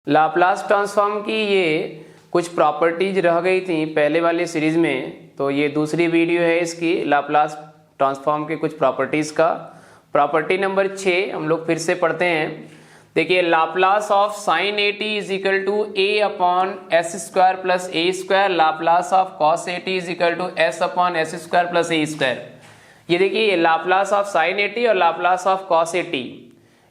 Laplace transform की ये कुछ प्रॉपर्टीज रह गई थी पहले वाली सीरीज में, तो ये दूसरी वीडियो है इसकी लाप्लास ट्रांसफॉर्म के कुछ प्रॉपर्टीज का। प्रॉपर्टी नंबर 6 हम लोग फिर से पढ़ते हैं। देखिए, Laplace of sine A T is equal to A upon S square plus A square, Laplace of cos A T is equal to S upon S square plus A square. ये देखिए, Laplace of sine A T और Laplace of cos A t,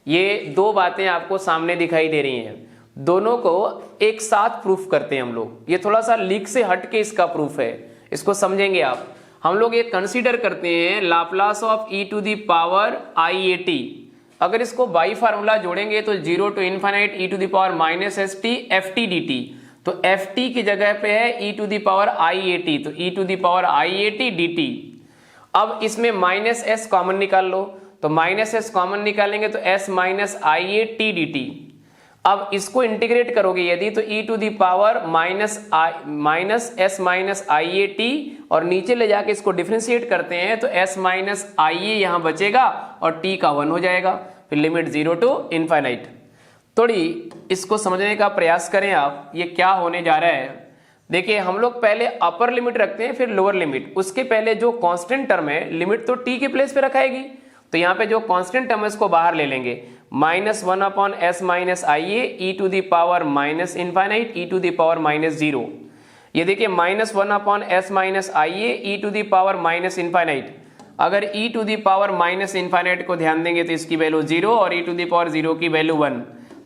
ये दो बातें आपको सामने दिखाई दे रही हैं। दोनों को एक साथ प्रूफ करते हैं हम लोग। ये थोड़ा सा लीक से हट के इसका प्रूफ है, इसको समझेंगे आप। हम लोग ये कंसीडर करते हैं Laplace of e to the power i A t. अगर इसको बाई फार्मूला जोड़ेंगे तो 0 to infinite E to the power minus S T F T D T. तो एफ टी की जगह पे है e to the power i A t, तो e to the power i A T D T. अब इसमें minus S common निकाल लो, तो माइनस एस कॉमन निकालेंगे तो S minus I A T D T. अब इसको इंटीग्रेट करोगे यदि तो e to the power minus S minus I A T, और नीचे ले जाके इसको डिफरेंशिएट करते हैं तो s माइनस आई ए यहां बचेगा और t का 1 हो जाएगा। फिर लिमिट 0 टू इनफाइनाइट। थोड़ी इसको समझने का प्रयास करें आप, ये क्या होने जा रहा है। देखिए, हम लोग पहले अपर लिमिट रखते हैं फिर लोअर लिमिट। उसके पहले जो कांस्टेंट टर्म है लिमिट तो t के प्लेस पे रखाएगी, तो यहाँ पे जो कांस्टेंट टर्म है इसको बाहर ले लेंगे। -1 upon s minus I a e to the power minus infinite E to the power minus 0। ये देखिए, -1 upon s minus I a e to the power minus infinite. अगर e to the power minus infinite को ध्यान देंगे तो इसकी value 0 और ई to the power 0 की वैल्यू 1।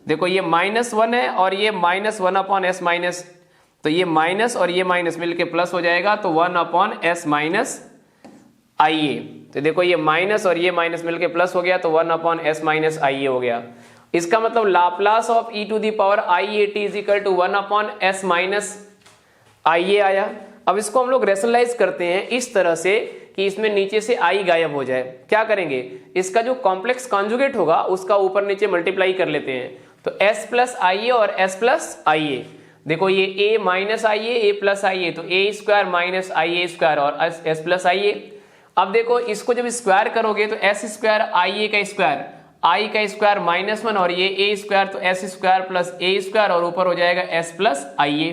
देखो, ये -1 है और ये -1 अपॉन एस माइनस, तो ये माइनस और ये माइनस मिलके प्लस हो जाएगा, तो 1 अपॉन एस माइनस आई ए। तो देखो, ये माइनस और ये माइनस मिलके प्लस हो गया, तो 1 upon s minus I a हो गया। इसका मतलब Laplace of e to the power i A T is equal to 1 upon s minus I a आया। अब इसको हम लोग रेशनलाइज करते हैं इस तरह से कि इसमें नीचे से आई गायब हो जाए। क्या करेंगे, इसका जो कॉम्प्लेक्स कॉन्जुगेट होगा उसका ऊपर नीचे मल्टीप्लाई कर लेते हैं, तो एस प्लस आई ए और एस प्लस आई ए। देखो, ये ए माइनस आई ए प्लस आई ए, तो ए स्क्वायर माइनस आई ए स्क्वायर और एस प्लस आई ए। अब देखो, इसको जब स्क्वायर करोगे तो एस स्क्वायर आई ए का स्क्वायर, आई का स्क्वायर -1 और ये ए स्क्वायर, तो एस स्क्वायर प्लस ए स्क्वायर और ऊपर हो जाएगा एस प्लस आई ए।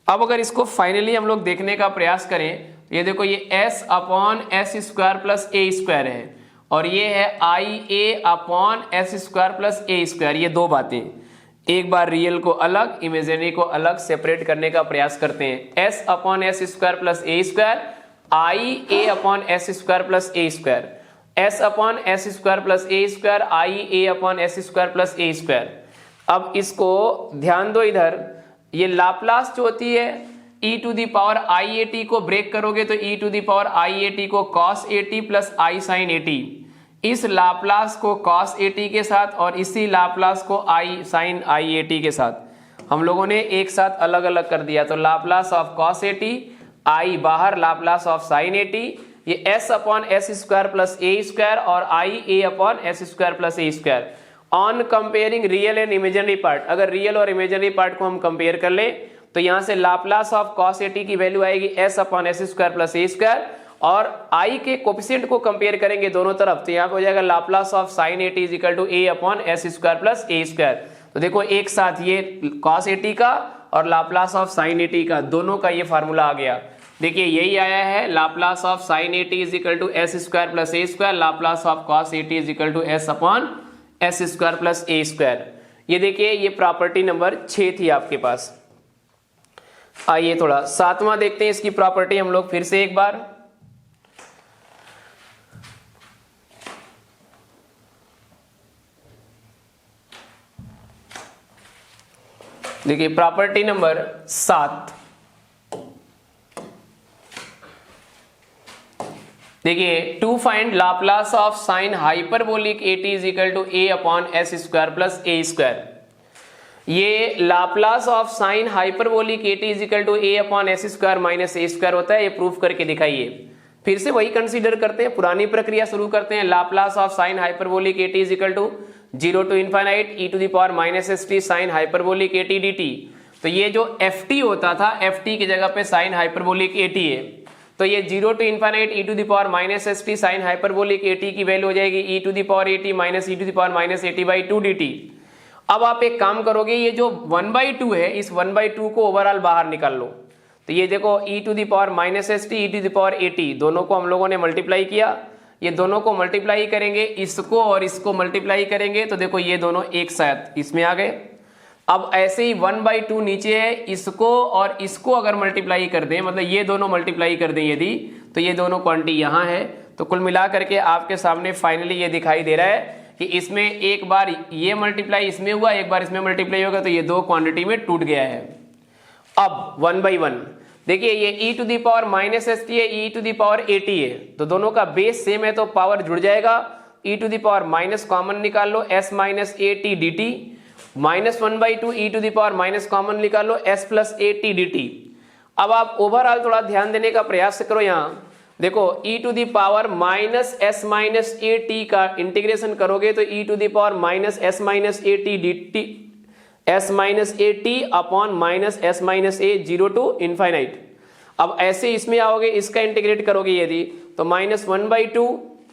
अब अगर इसको फाइनली हम लोग देखने का प्रयास करें, ये देखो, ये s upon S square plus ए स्क्वायर है और ये है i a upon S square plus A square. ये दो बातें, एक बार रियल को अलग, इमेजिनरी को अलग सेपरेट करने का प्रयास करते हैं। S upon S square plus A square, i a upon S square plus A square, s upon S square plus A square, i a upon S square plus A square. अब इसको ध्यान दो, इधर ये लाप्लास जो होती है e to the power i A t को ब्रेक करोगे तो e to the power i A t को cos A t plus i sine A t. इस लाप्लास को कॉस ए टी के साथ और इसी लाप्लास को आई साइन आई ए टी के साथ हम लोगों ने एक साथ अलग अलग कर दिया। तो Laplace of cos A t, i बाहर, Laplace of sine A t, ये s upon S square plus ए स्क्वायर और i a upon S square plus A square. On comparing real and imaginary part, अगर real और imaginary part को हम compare कर ले तो यहां से Laplace of cos A t की वैल्यू आएगी s upon S square plus ए स्क्वायर, और आई के कोफिशिएंट को कंपेयर करेंगे दोनों तरफ, तो यहाँ पे हो जाएगा Laplace of sine A T is equal to A upon S square plus A square. तो देखो, एक साथ ये कॉस ए टी का और Laplace of sine A T का, दोनों का ये फार्मूला आ गया। देखिए, यही आया है, Laplace of sine A T is equal to S square plus A square, Laplace of cos A T is equal to S upon S square plus A square. ये देखिए, ये प्रॉपर्टी नंबर 6 थी आपके पास। आइए थोड़ा 7वां देखते हैं इसकी प्रॉपर्टी हम लोग फिर से एक बार। देखिए, प्रॉपर्टी नंबर 7। देखिए, to find Laplace of sine hyperbolic A T is equal to A upon S square plus A square. ये Laplace of sine hyperbolic A T is equal to A upon S square minus a square होता है। ये proof करके दिखाइए। फिर से वही consider करते हैं, पुरानी प्रक्रिया शुरू करते हैं। Laplace of sine hyperbolic A T is equal to 0 to infinite E to the power minus S T sine hyperbolic A T D T. तो ये जो एफ टी होता था, एफ टी की जगह पे साइन हाइपरबोलिक ए टी है, तो ये 0 to infinite E to the power minus S T sine hyperbolic A t की वैल्यू हो जाएगी e to the power a t minus e to the power minus A t by 2 d T. अब आप एक काम करोगे, ये जो 1/2 है इस 1/2 को ओवरऑल बाहर निकाल लो। तो ये देखो e to the power minus S T, E to the power AT, दोनों को हम लोगों ने मल्टीप्लाई किया। ये दोनों को मल्टीप्लाई करेंगे, इसको और इसको मल्टीप्लाई करेंगे तो देखो ये दोनों एक साथ इसमें आ गए। अब ऐसे ही 1/2 नीचे है, इसको और इसको अगर मल्टीप्लाई कर दें, मतलब ये दोनों मल्टीप्लाई कर दें यदि, तो ये दोनों क्वांटिटी यहाँ है। तो कुल मिला करके आपके सामने फाइनली ये दिखाई दे रहा है कि इसमें एक बार ये मल्टीप्लाई इसमें हुआ, एक बार इसमें मल्टीप्लाई होगा, तो ये दो क्वांटिटी में टूट गया है। अब 1/1 देखिए, ये e to the power minus S T है, e to the power AT है, तो दोनों का बेस सेम है तो पावर जुड़ जाएगा। e to the power minus common निकाल लो, s minus A T D T, minus 1/2 e to the power minus common निकाल लो, s plus A T D T. अब आप ओवरऑल थोड़ा ध्यान देने का प्रयास करो। यहाँ देखो e to the power minus S minus A T का इंटीग्रेशन करोगे तो e to the power minus S minus A T D T, S minus A T upon minus S minus A, zero to infinite. अब ऐसे इसमें आओगे, इसका integrate करोगे यदि, तो माइनस 1/2,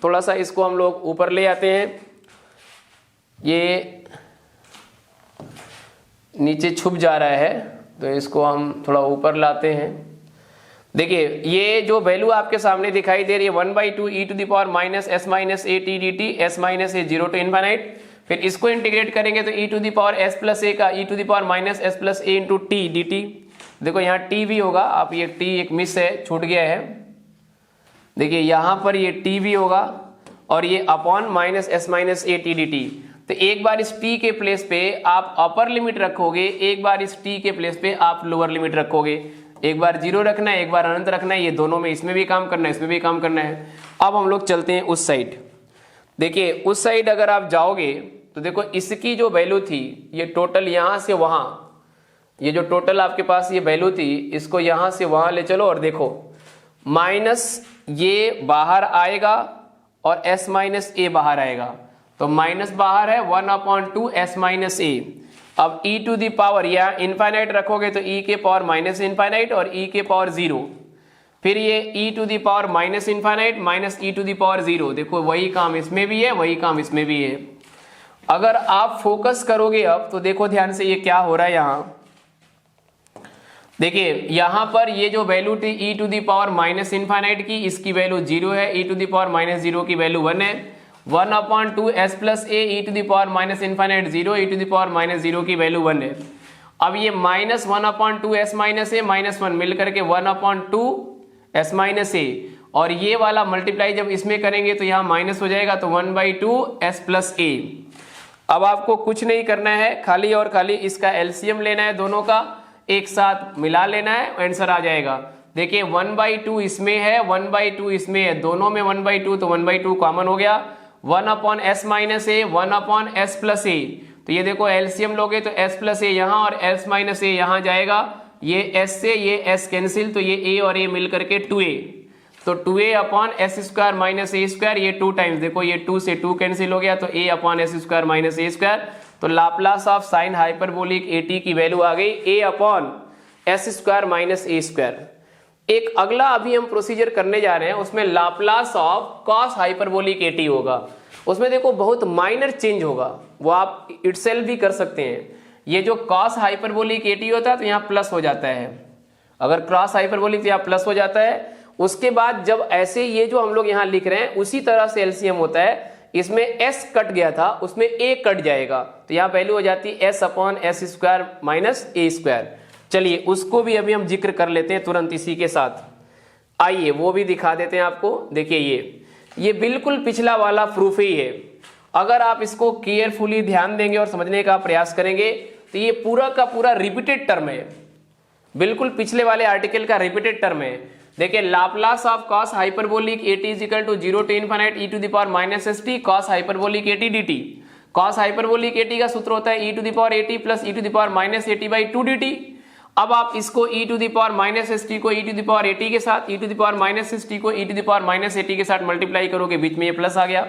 थोड़ा सा इसको हम लोग ऊपर ले आते हैं, ये नीचे छुप जा रहा है तो इसको हम थोड़ा ऊपर लाते हैं। देखिए ये जो वैल्यू आपके सामने दिखाई दे रही है 1/2 e to the power minus S minus A T D T, S minus A, zero to infinite. फिर इसको इंटीग्रेट करेंगे तो e to the power s plus a का e to the power minus S plus a into t D t. देखो यहाँ t भी होगा, आप ये t एक मिस है, छूट गया है। देखिए यहाँ पर ये t भी होगा और ये upon minus S minus A T D T. तो एक बार इस t के प्लेस पे आप अपर लिमिट रखोगे, एक बार इस t के प्लेस पे आप लोअर लिमिट रखोगे। एक बार जीरो रखना है, एक बार अनंत रखना है, ये दोनों में इसमें भी काम करना है, इसमें भी काम करना है। अब हम लोग चलते हैं उस साइड। देखिए उस साइड अगर आप जाओगे तो देखो इसकी जो वैल्यू थी, ये टोटल यहाँ से वहाँ, ये जो टोटल आपके पास ये वैल्यू थी, इसको यहाँ से वहाँ ले चलो और देखो माइनस ये बाहर आएगा और s माइनस ए बाहर आएगा, तो माइनस बाहर है 1/2 s माइनस ए। अब e टू दी पावर या इनफाइनाइट रखोगे तो e के पावर माइनस इनफाइनाइट और e के पावर 0, फिर ये e to the power minus infinite minus e to the power 0। देखो वही काम इसमें भी है, वही काम इसमें भी है। अगर आप फोकस करोगे अब तो देखो ध्यान से ये क्या हो रहा है। यहाँ देखिए यहाँ पर ये जो वैल्यू थी e to the power minus infinite की, इसकी वैल्यू 0 है, e to the power minus 0 की वैल्यू 1 है, 1/2 s plus A, e to the power minus infinite 0, e to the power minus 0 की वैल्यू 1 है। अब ये minus 1/2 s minus A minus 1 मिलकर के 1/2 s माइनस ए, और ये वाला मल्टीप्लाई जब इसमें करेंगे तो यहाँ माइनस हो जाएगा, तो 1/2 s प्लस ए। अब आपको कुछ नहीं करना है, खाली और खाली इसका एलसीएम लेना है, दोनों का एक साथ मिला लेना है, आंसर आ जाएगा। देखिए 1/2 इसमें है, 1/2 इसमें है, दोनों में 1/2, तो 1/2 कॉमन हो गया, 1/s minus A, 1/s plus a. तो ये देखो एलसीएम लोगे तो s प्लस ए यहाँ और s माइनस ए यहाँ जाएगा, ये s से ये s कैंसिल, तो ये a और a मिल करके 2a, तो 2a/s square minus a square, ये 2 टाइम्स, देखो ये 2 से 2 कैंसिल हो गया, तो a/s square minus a square. तो Laplace of sine hyperbolic at की वैल्यू आ गई a/s square minus a square. एक अगला अभी हम प्रोसीजर करने जा रहे हैं, उसमें Laplace of cos hyperbolic at होगा। उसमें देखो बहुत माइनर चेंज होगा, वो आप इटसेल्फ भी कर सकते हैं। ये जो कॉस हाइपरबोलिक at होता है तो यहाँ प्लस हो जाता है, अगर क्रॉस हाइपरबोलिक तो यहाँ प्लस हो जाता है। उसके बाद जब ऐसे ये जो हम लोग यहाँ लिख रहे हैं उसी तरह से एलसीएम होता है, इसमें s कट गया था उसमें a कट जाएगा, तो यहाँ वैल्यू हो जाती है s/s square minus a square. चलिए उसको भी अभी हम जिक्र कर लेते हैं तुरंत इसी के साथ, आइए वो भी दिखा देते हैं आपको। देखिए ये बिल्कुल पिछला वाला प्रूफ ही है, अगर आप इसको केयरफुली ध्यान देंगे और समझने का प्रयास करेंगे तो ये पूरा का पूरा रिपीटेड टर्म है, बिल्कुल पिछले वाले आर्टिकल का रिपीटेड टर्म है। देखिए Laplace of cos hyperbolic at is equal to 0 to infinite e to the power minus S T cos hyperbolic at dt। Cos hyperbolic at का सूत्र होता है e to the power at plus e to the power minus at/2 dt। अब आप इसको e to the power minus S T को e to the power at के साथ, e to the power minus S T को e to the power minus at के साथ multiply करोगे, बीच में ये प्लस आ गया।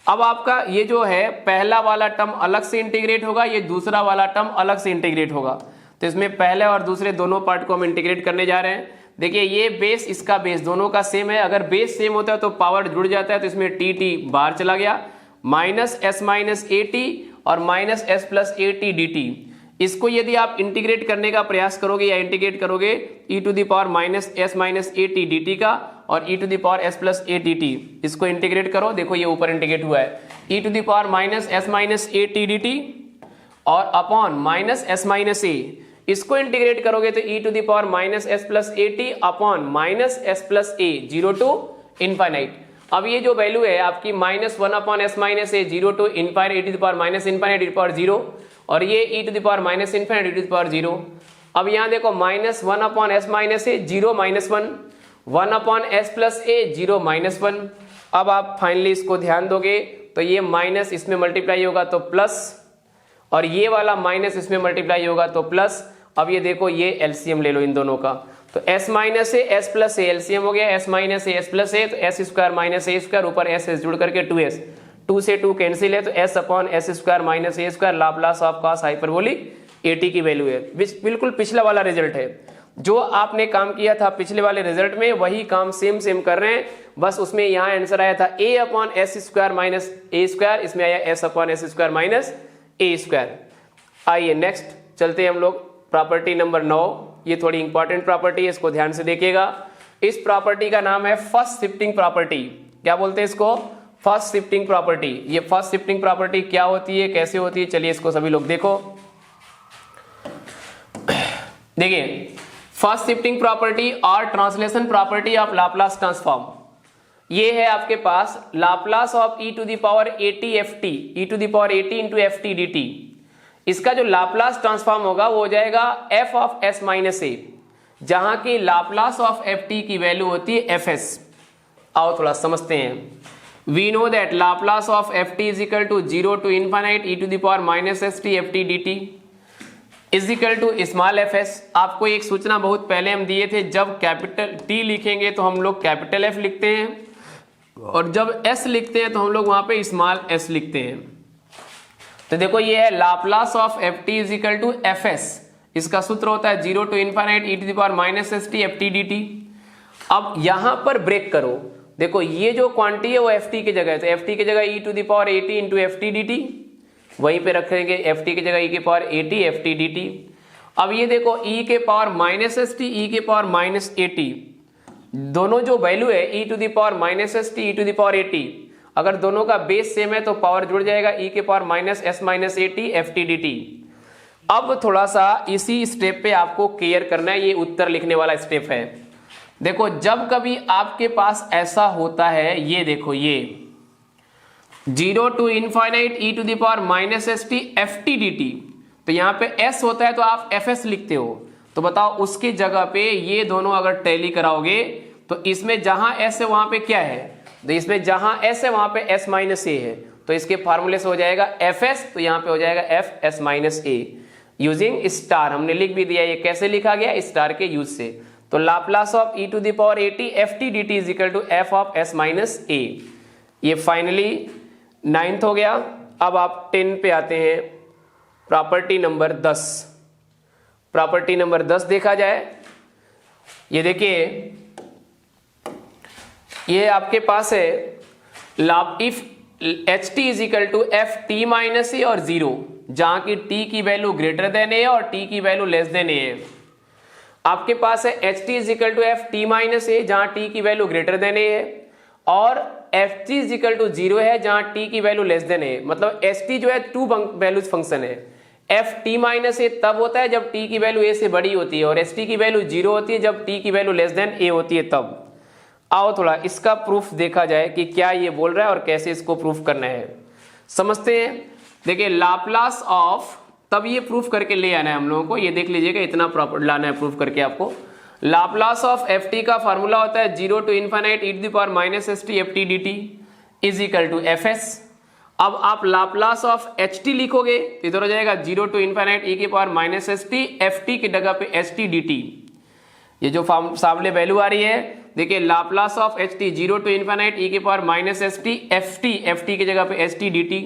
अब आपका ये जो है पहला वाला टर्म अलग से इंटीग्रेट होगा, ये दूसरा वाला टर्म अलग से इंटीग्रेट होगा, तो इसमें पहले और दूसरे दोनों पार्ट को हम इंटीग्रेट करने जा रहे हैं। देखिए ये बेस इसका बेस दोनों का सेम है, अगर बेस सेम होता है तो पावर जुड़ जाता है, तो इसमें टी बाहर चला गया, minus S minus A T और minus S plus A T D t. इसको यदि आप इंटीग्रेट करने का प्रयास करोगे या इंटीग्रेट करोगे e to the power minus S minus A T D T का और e to the power S plus A T T, इसको इंटीग्रेट करो, देखो ये ऊपर इंटीग्रेट हुआ है e to the power minus S minus A T D T और upon minus S minus A, इसको इंटीग्रेट करोगे तो e to the power minus S plus A T upon minus S plus A, zero to infinite. अब ये जो value है आपकी minus one upon s minus A, zero to infinite, e to the power minus infinite e to the power zero, और ये e to the power minus infinite e to the power zero. अब यहाँ देखो minus one upon s minus ए, zero minus one, one upon s plus ए, zero minus one. अब आप finally इसको ध्यान दोगे तो ये माइनस इसमें मल्टीप्लाई होगा तो प्लस, और ये वाला माइनस इसमें मल्टीप्लाई होगा तो प्लस। अब ये देखो ये एलसीएम ले लो इन दोनों का, तो s minus A s plus a, LCM हो गया s minus A s plus a, तो s square minus a square, ऊपर एस जुड़ करके 2s, 2 से 2 कैंसिल है तो s upon S square minus a square, Laplace of cos hyperbolic at की वैल्यू है। बिल्कुल पिछला वाला रिजल्ट है, जो आपने काम किया था पिछले वाले रिजल्ट में वही काम सेम सेम कर रहे हैं, बस उसमें यहाँ आंसर आया था a upon S square minus a square, इसमें आया s upon S square minus a square. आइए नेक्स्ट चलते हैं हम लोग प्रॉपर्टी नंबर 9। ये थोड़ी इंपॉर्टेंट प्रॉपर्टी है, इसको ध्यान से देखिएगा। इस प्रॉपर्टी का नाम है फर्स्ट शिफ्टिंग प्रॉपर्टी। क्या बोलते हैं इसको? First shifting property. ये फर्स्ट शिफ्टिंग प्रॉपर्टी क्या होती है, कैसे होती है, चलिए इसको सभी लोग देखो। देखिए फर्स्ट शिफ्टिंग प्रॉपर्टी और translation property of Laplace transform, ये है आपके पास Laplace of e to the power a t f t, e to the power a t into f T D t. इसका जो लाप्लास ट्रांसफॉर्म होगा वो हो जाएगा f ऑफ s माइनस ए, जहां की लाप्लास ऑफ एफ टी की वैल्यू होती है fs। आओ थोड़ा समझते हैं। We know that Laplace of F T is equal to zero to infinite E to the power minus S T F T D T is equal to small F S. आपको एक सूचना बहुत पहले हम दिए थे, जब कैपिटल टी लिखेंगे तो हम लोग कैपिटल एफ लिखते हैं, और जब एस लिखते हैं तो हम लोग वहां पे स्मॉल एस लिखते हैं। तो देखो ये है Laplace of F T is equal to F S, इसका सूत्र होता है zero to infinite E to the power minus S T F T D T. अब यहां पर ब्रेक करो, देखो ये जो क्वांटिटी है वो एफ टी की जगह है, तो एफ टी की जगह e to the power a t into f T D t, वहीं पे रखेंगे एफ टी की जगह ई के power a t f T D T. अब ये देखो ई के power minus S T, e के पावर माइनस एटी, दोनों जो वैल्यू है e to the power minus S T E to the power a t, अगर दोनों का बेस सेम है तो पावर जुड़ जाएगा, ई के power minus S minus eighty f T D T. अब थोड़ा सा इसी स्टेप पे आपको केयर करना है, ये उत्तर लिखने वाला स्टेप है। देखो जब कभी आपके पास ऐसा होता है, ये देखो ये zero to infinite E to the power minus S T F T D T, तो यहाँ पे s होता है तो आप एफ एस लिखते हो, तो बताओ उसकी जगह पे ये दोनों अगर टैली कराओगे तो इसमें जहां s है वहां पे क्या है, तो इसमें जहां s है वहां पे s माइनस ए है, तो इसके फार्मूले से हो जाएगा एफ एस, तो यहाँ पे हो जाएगा एफ एस माइनस ए यूजिंग स्टार। हमने लिख भी दिया, ये कैसे लिखा गया, स्टार के यूज से। तो Laplace of e to the power a t f T D T is equal to f of s minus a. ये फाइनली 9th हो गया। अब आप 10 पे आते हैं, प्रॉपर्टी नंबर 10। प्रॉपर्टी नंबर 10 देखा जाए, ये देखिए ये आपके पास है if h T is equal to F T minus a और जीरो, जहां की टी की वैल्यू ग्रेटर देन ए और टी की वैल्यू लेस देन ए है। आपके पास है H T is equal to F T minus ए, जहां टी की वैल्यू ग्रेटर देन ए है, और F T is equal to zero है जहां टी की वैल्यू लेस देन ए। मतलब एस टी जो है टू वैल्यूज फंक्शन है। एफ टी माइनस ए तब होता है जब टी की वैल्यू ए से बड़ी होती है, और एस टी की वैल्यू जीरो होती है जब टी की वैल्यू लेस देन ए होती है तब। आओ थोड़ा इसका प्रूफ देखा जाए कि क्या ये बोल रहा है और कैसे इसको प्रूफ करना है, समझते हैं। देखिए लाप्लास ऑफ, तब ये प्रूफ करके ले आना है हम लोगों को, ये देख लीजिएगा इतना प्रॉपर लाना है प्रूफ करके आपको। लाप्लास ऑफ एफ टी का फार्मूला होता है zero to infinite E to the power minus S T F T D T is equal to F S. अब आप लाप्लास ऑफ एच टी लिखोगे तो इधर हो जाएगा जीरो टू इनफाइनाइट ई के power minus S T F T की जगह पे एच टी डी टी। ये जो सामने वैल्यू आ रही है, देखिए Laplace of H T zero to infinite E के power minus S T F T की जगह पे H T D T,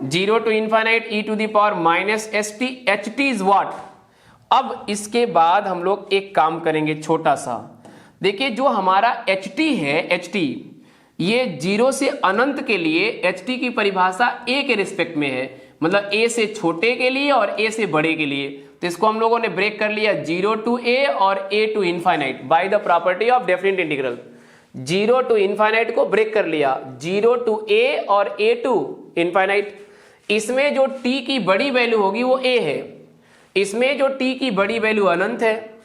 zero to infinite E to the power minus S T H T is what. अब इसके बाद हम लोग एक काम करेंगे छोटा सा, देखिए जो हमारा एच टी है, एच टी ये जीरो से अनंत के लिए एच टी की परिभाषा ए के रिस्पेक्ट में है, मतलब a से छोटे के लिए और a से बड़े के लिए। तो इसको हम लोगों ने ब्रेक कर लिया 0 to a और a to infinite by the property of definite integral. 0 to infinite को ब्रेक कर लिया 0 to a और a to इनफाइनाइट। इसमें जो t की बड़ी वैल्यू होगी वो a है, इसमें जो t की बड़ी वैल्यू अनंत है।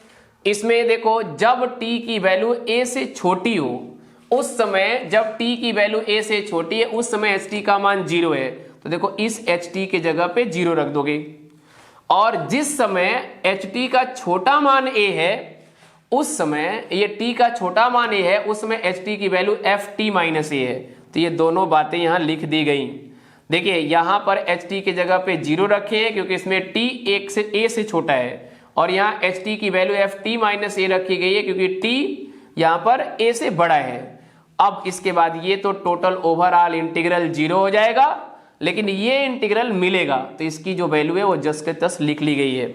इसमें देखो जब t की वैल्यू a से छोटी हो उस समय, जब t की वैल्यू a से छोटी है उस समय ht का मान 0 है। तो देखो इस ht के जगह पे 0 रख दोगे, और जिस समय ht का छोटा मान a है उस समय, ये t का छोटा मान a है उस समय ht की वैल्यू ft माइनस a है। तो ये दोनों बातें यहां लिख दी गई। देखिए यहां पर ht के जगह पे 0 रखे हैं क्योंकि इसमें t a से छोटा है, और यहाँ ht की वैल्यू ft माइनस a रखी गई है क्योंकि t यहाँ पर a से बड़ा है। अब इसके बाद ये तो टोटल ओवरऑल इंटीग्रल 0 हो जाएगा, लेकिन ये इंटीग्रल मिलेगा तो इसकी जो वैल्यू है वो जस्ट के तस लिख ली गई है।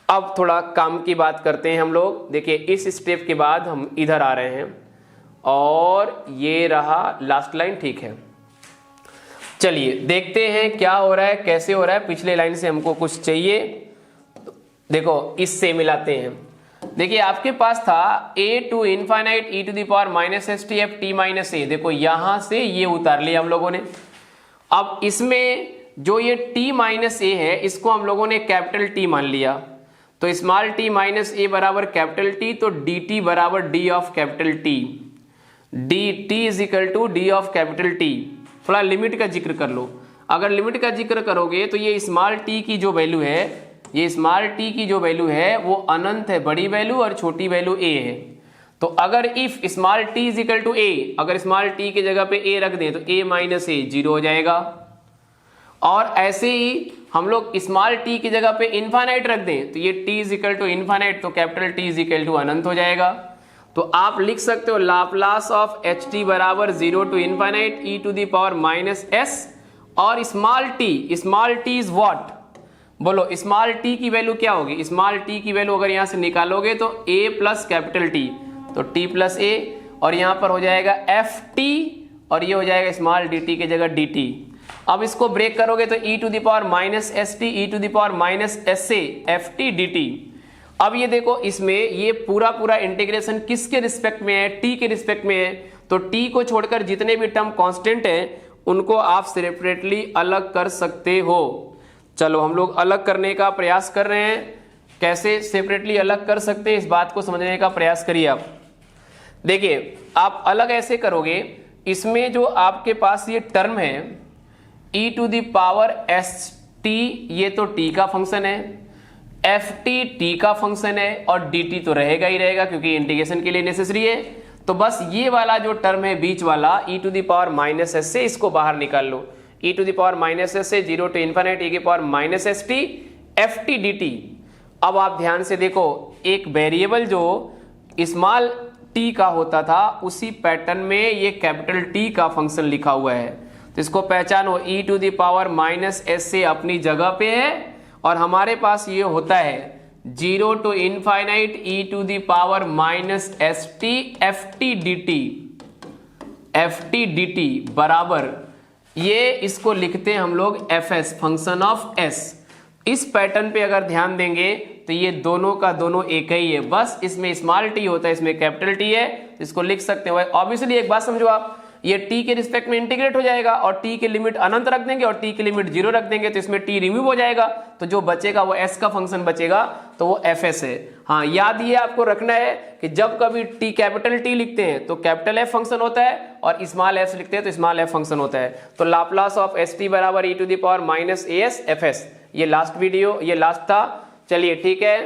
अब थोड़ा काम की बात करते हैं हम लोग। देखिए इस स्टेप के बाद हम इधर आ रहे हैं और ये रहा लास्ट लाइन, ठीक है। चलिए देखते हैं क्या हो रहा है, कैसे हो रहा है। पिछले लाइन से हमको कुछ चाहिए, देखो इससे मिलाते हैं। देखिए आपके पास था a to infinite e to the power minus S T F T minus A. देखो यहां से ये उतार लिया हम लोगों ने। अब इसमें जो ये t माइनस ए है इसको हम लोगों ने कैपिटल T मान लिया, तो स्मॉल t माइनस ए बराबर कैपिटल T, तो dt बराबर d of capital T, dt is equal to d of capital T। थोड़ा लिमिट का जिक्र कर लो। अगर लिमिट का जिक्र करोगे तो ये स्मॉल t की जो वैल्यू है, ये स्मॉल t की जो वैल्यू है वो अनंत है, बड़ी वैल्यू, और छोटी वैल्यू a है। तो अगर if small t is equal to a, अगर स्मॉल t की जगह पे a रख दें तो a माइनस a 0 हो जाएगा। और ऐसे ही हम लोग स्मॉल t की जगह पे इनफाइनाइट रख दें तो ये t is equal to infinite, तो capital T is equal to अनंत हो जाएगा। तो आप लिख सकते हो लाप्लास ऑफ ht बराबर 0 to infinite e to the power minus s, और स्मॉल t इज व्हाट, बोलो स्मॉल t की वैल्यू क्या होगी। स्मॉल t की वैल्यू अगर यहां से निकालोगे तो a प्लस कैपिटल T, तो t प्लस a, और यहां पर हो जाएगा ft, और ये हो जाएगा स्मॉल dt की जगह dt। अब इसको ब्रेक करोगे तो e to the power minus S T e to the power minus S से ft dt। अब ये देखो इसमें ये पूरा पूरा इंटीग्रेशन किसके रिस्पेक्ट में है, t के रिस्पेक्ट में है। तो t को छोड़कर जितने भी टर्म कांस्टेंट है उनको आप सेपरेटली अलग कर सकते हो। चलो हम लोग अलग करने का प्रयास कर रहे हैं। कैसे सेपरेटली अलग कर सकते हैं इस बात को समझने का प्रयास करिए आप। देखिए आप अलग ऐसे करोगे, इसमें जो आपके पास ये टर्म है e to the power S T, ये तो t का फंक्शन है, एफ टी t का फंक्शन है, और dt तो रहेगा ही रहेगा क्योंकि इंटीग्रेशन के लिए नेसेसरी है। तो बस ये वाला जो टर्म है बीच वाला e to the power minus S से, इसको बाहर निकाल लो। e to the power minus S से 0 टू इनफाइनाइट e की power minus S T F T D T. अब आप ध्यान से देखो, एक वेरिएबल जो स्मॉल t का होता था उसी पैटर्न में ये कैपिटल T का फंक्शन लिखा हुआ है। तो इसको पहचानो, e to the power minus S से अपनी जगह पे है, और हमारे पास ये होता है 0 to infinite e to the power minus S T F T D T बराबर, ये इसको लिखते हैं हम लोग F S, function of s। इस पैटर्न पे अगर ध्यान देंगे तो ये दोनों का दोनों एक ही है, बस इसमें स्मॉल t होता है, इसमें कैपिटल T है, इसको लिख सकते हो। ऑब्वियसली एक बात समझो आप, ये t के रिस्पेक्ट में इंटीग्रेट हो जाएगा, और t की लिमिट अनंत रख देंगे और t की लिमिट 0 रख देंगे तो इसमें t रिमूव हो जाएगा, तो जो बचेगा वो s का फंक्शन बचेगा, तो वो fs है। हाँ याद ये आपको रखना है कि जब कभी t कैपिटल T लिखते हैं तो कैपिटल f फंक्शन होता है, और स्मॉल f लिखते हैं तो स्मॉल f फंक्शन होता है। तो लाप्लास ऑफ एस टी बराबर e to the power minus A S F S. ये लास्ट वीडियो, ये लास्ट था। चलिए ठीक है।